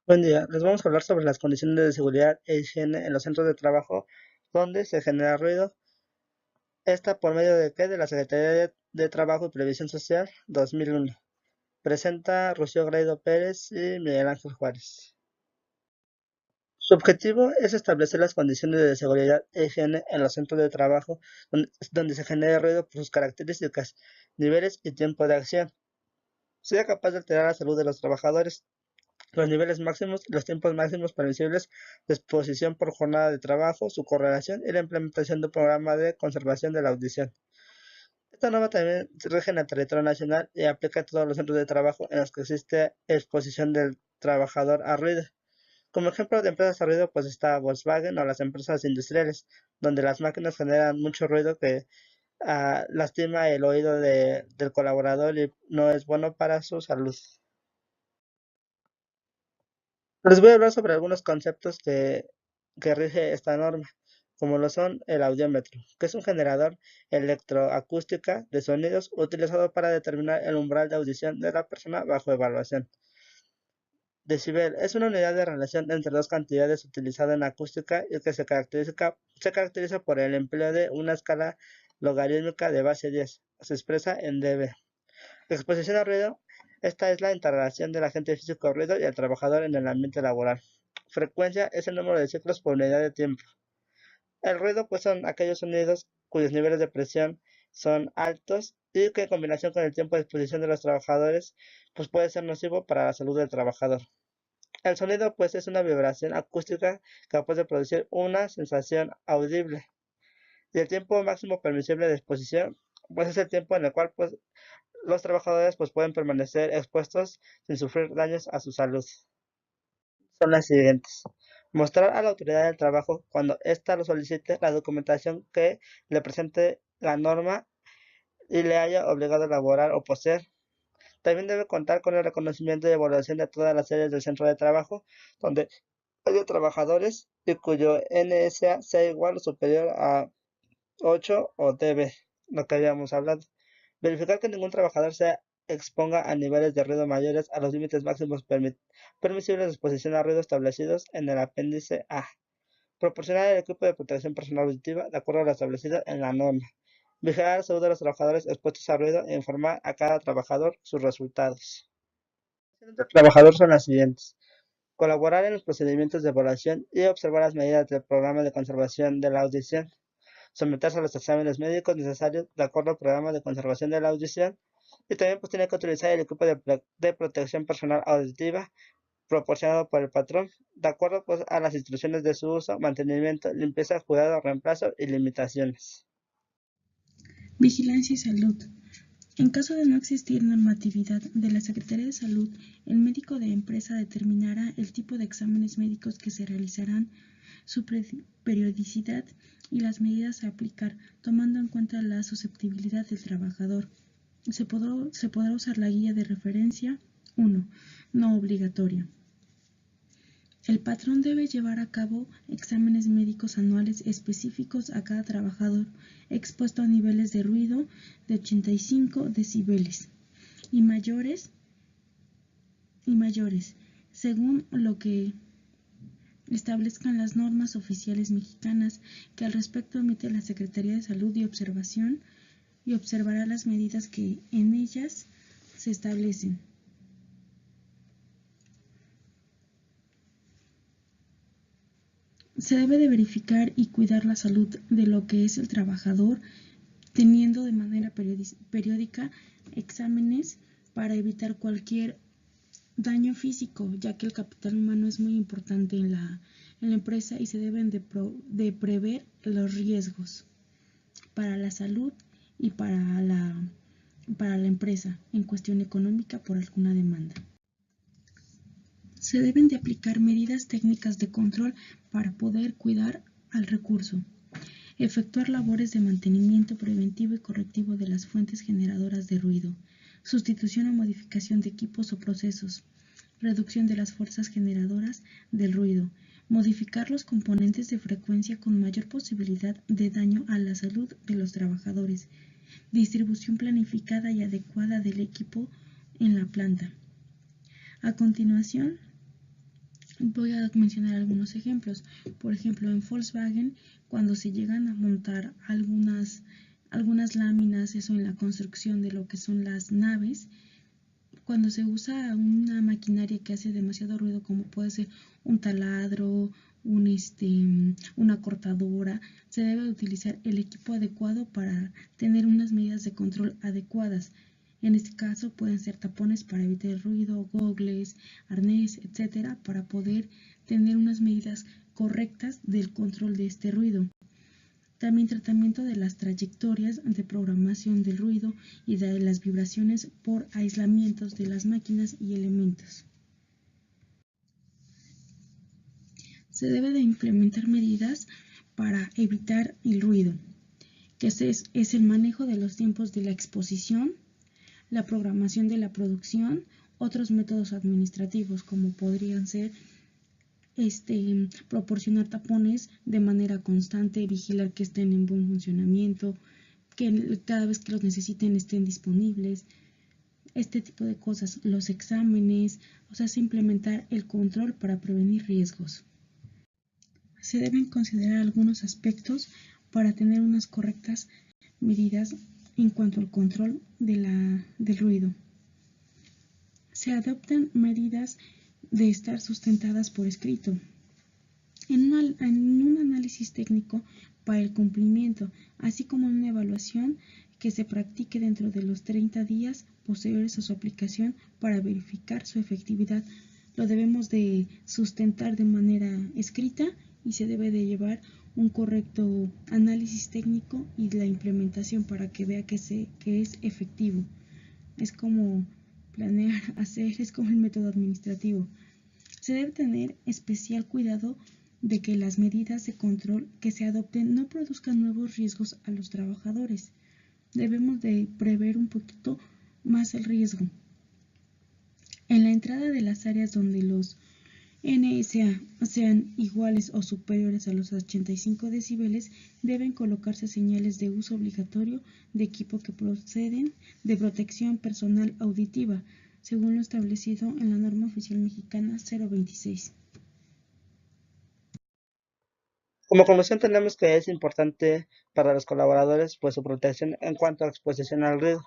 Buen día, les vamos a hablar sobre las condiciones de seguridad e higiene en los centros de trabajo donde se genera ruido. Esta por medio de qué? De la Secretaría de Trabajo y Previsión Social 2001. Presenta Rocío Graido Pérez y Miguel Ángel Juárez. Su objetivo es establecer las condiciones de seguridad e higiene en los centros de trabajo donde se genere ruido por sus características, niveles y tiempo de acción. Sea capaz de alterar la salud de los trabajadores, los niveles máximos y los tiempos máximos permisibles de exposición por jornada de trabajo, su correlación y la implementación de un programa de conservación de la audición. Esta norma también rige en el territorio nacional y aplica a todos los centros de trabajo en los que existe exposición del trabajador a ruido. Como ejemplo de empresas a ruido, pues está Volkswagen o las empresas industriales, donde las máquinas generan mucho ruido que lastima el oído del colaborador y no es bueno para su salud. Les voy a hablar sobre algunos conceptos que rige esta norma, como lo son el audiómetro, que es un generador electroacústica de sonidos utilizado para determinar el umbral de audición de la persona bajo evaluación. Decibel es una unidad de relación entre dos cantidades utilizada en acústica y que se caracteriza por el empleo de una escala logarítmica de base 10. Se expresa en dB. Exposición a ruido. Esta es la interrelación del agente físico ruido y el trabajador en el ambiente laboral. Frecuencia es el número de ciclos por unidad de tiempo. El ruido pues son aquellos sonidos cuyos niveles de presión son altos y que en combinación con el tiempo de exposición de los trabajadores pues puede ser nocivo para la salud del trabajador. El sonido pues es una vibración acústica capaz de producir una sensación audible. Y el tiempo máximo permisible de exposición pues es el tiempo en el cual pues los trabajadores pues pueden permanecer expuestos sin sufrir daños a su salud. Son las siguientes. Mostrar a la autoridad del trabajo, cuando ésta lo solicite, la documentación que le presente la norma y le haya obligado a elaborar o poseer. También debe contar con el reconocimiento y evaluación de todas las áreas del centro de trabajo, donde haya trabajadores y cuyo NSA sea igual o superior a 8 o dB, lo que habíamos hablado. Verificar que ningún trabajador se exponga a niveles de ruido mayores a los límites máximos permisibles de exposición a ruido establecidos en el apéndice A. Proporcionar el equipo de protección personal auditiva de acuerdo a lo establecido en la norma. Vigilar la salud de los trabajadores expuestos a ruido e informar a cada trabajador sus resultados. Las acciones del trabajador son las siguientes. Colaborar en los procedimientos de evaluación y observar las medidas del programa de conservación de la audición. Someterse a los exámenes médicos necesarios de acuerdo al programa de conservación de la audición y también pues tiene que utilizar el equipo de protección personal auditiva proporcionado por el patrón, de acuerdo pues a las instrucciones de su uso, mantenimiento, limpieza, cuidado, reemplazo y limitaciones. Vigilancia y salud. En caso de no existir normatividad de la Secretaría de Salud, el médico de empresa determinará el tipo de exámenes médicos que se realizarán, su periodicidad y las medidas a aplicar, tomando en cuenta la susceptibilidad del trabajador. Se podrá usar la guía de referencia 1, no obligatoria. El patrón debe llevar a cabo exámenes médicos anuales específicos a cada trabajador expuesto a niveles de ruido de 85 decibeles y mayores, según lo que establezcan las normas oficiales mexicanas, que al respecto emite la Secretaría de Salud y observará las medidas que en ellas se establecen. Se debe de verificar y cuidar la salud de lo que es el trabajador, teniendo de manera periódica exámenes para evitar cualquier daño físico, ya que el capital humano es muy importante en la empresa y se deben de prever los riesgos para la salud y para la empresa en cuestión económica por alguna demanda. Se deben de aplicar medidas técnicas de control para poder cuidar al recurso. Efectuar labores de mantenimiento preventivo y correctivo de las fuentes generadoras de ruido. Sustitución o modificación de equipos o procesos. Reducción de las fuerzas generadoras del ruido. Modificar los componentes de frecuencia con mayor posibilidad de daño a la salud de los trabajadores. Distribución planificada y adecuada del equipo en la planta. A continuación, Voy a mencionar algunos ejemplos. Por ejemplo, en Volkswagen, cuando se llegan a montar algunas láminas, eso en la construcción de lo que son las naves, cuando se usa una maquinaria que hace demasiado ruido, como puede ser un taladro, una cortadora, se debe utilizar el equipo adecuado para tener unas medidas de control adecuadas. En este caso pueden ser tapones para evitar el ruido, gogles, arnés, etcétera, para poder tener unas medidas correctas del control de este ruido. También tratamiento de las trayectorias de programación del ruido y de las vibraciones por aislamientos de las máquinas y elementos. Se debe de implementar medidas para evitar el ruido, que es el manejo de los tiempos de la exposición, la programación de la producción, otros métodos administrativos como podrían ser proporcionar tapones de manera constante, vigilar que estén en buen funcionamiento, que cada vez que los necesiten estén disponibles, este tipo de cosas, los exámenes, o sea, se implementar el control para prevenir riesgos. Se deben considerar algunos aspectos para tener unas correctas medidas en cuanto al control del ruido. Se adoptan medidas de estar sustentadas por escrito, en un análisis técnico para el cumplimiento, así como en una evaluación que se practique dentro de los 30 días posteriores a su aplicación para verificar su efectividad. Lo debemos de sustentar de manera escrita y se debe de llevar un correcto análisis técnico y la implementación para que vea que es efectivo. Es como planear, hacer, es como el método administrativo. Se debe tener especial cuidado de que las medidas de control que se adopten no produzcan nuevos riesgos a los trabajadores. Debemos de prever un poquito más el riesgo. En la entrada de las áreas donde los NSA sean iguales o superiores a los 85 decibeles, deben colocarse señales de uso obligatorio de equipo que proceden de protección personal auditiva, según lo establecido en la norma oficial mexicana 026. Como conclusión tenemos que es importante para los colaboradores pues su protección en cuanto a exposición al ruido.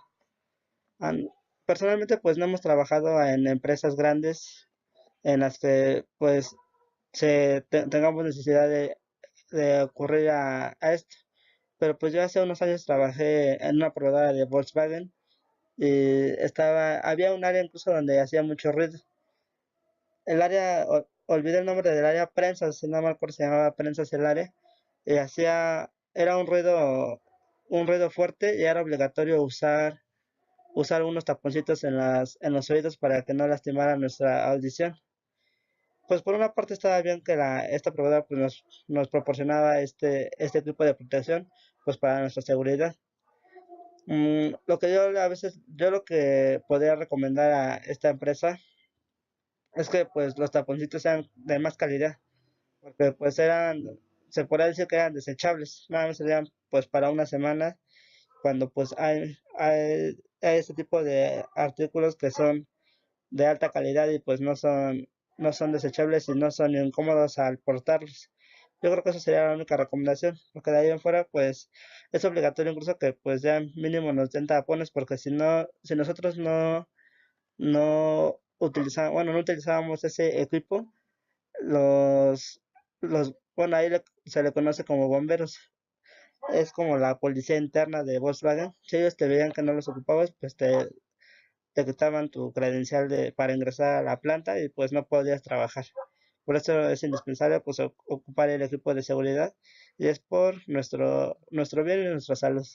Personalmente pues no hemos trabajado en empresas grandes en las que pues tengamos necesidad de ocurrir a esto. Pero pues yo hace unos años trabajé en una probadora de Volkswagen y había un área incluso donde hacía mucho ruido. El área, olvidé el nombre del área, prensas, si no me acuerdo se llamaba prensas el área, y era un ruido fuerte y era obligatorio usar unos taponcitos en los oídos para que no lastimara nuestra audición. Pues por una parte estaba bien que esta proveedora pues nos proporcionaba este tipo de protección pues para nuestra seguridad. Lo que yo lo que podría recomendar a esta empresa es que pues los taponcitos sean de más calidad, porque pues se podría decir que eran desechables, nada más serían pues para una semana, cuando pues hay este tipo de artículos que son de alta calidad y pues no son desechables y no son incómodos al portarlos. Yo creo que esa sería la única recomendación, porque de ahí en fuera pues es obligatorio incluso que pues ya mínimo nos den tapones, porque si nosotros no utilizábamos ese equipo, bueno, se le conoce como bomberos, es como la policía interna de Volkswagen. Si ellos te veían que no los ocupabas, pues te quitaban tu credencial para ingresar a la planta y pues no podías trabajar. Por eso es indispensable pues ocupar el equipo de seguridad y es por nuestro bien y nuestra salud.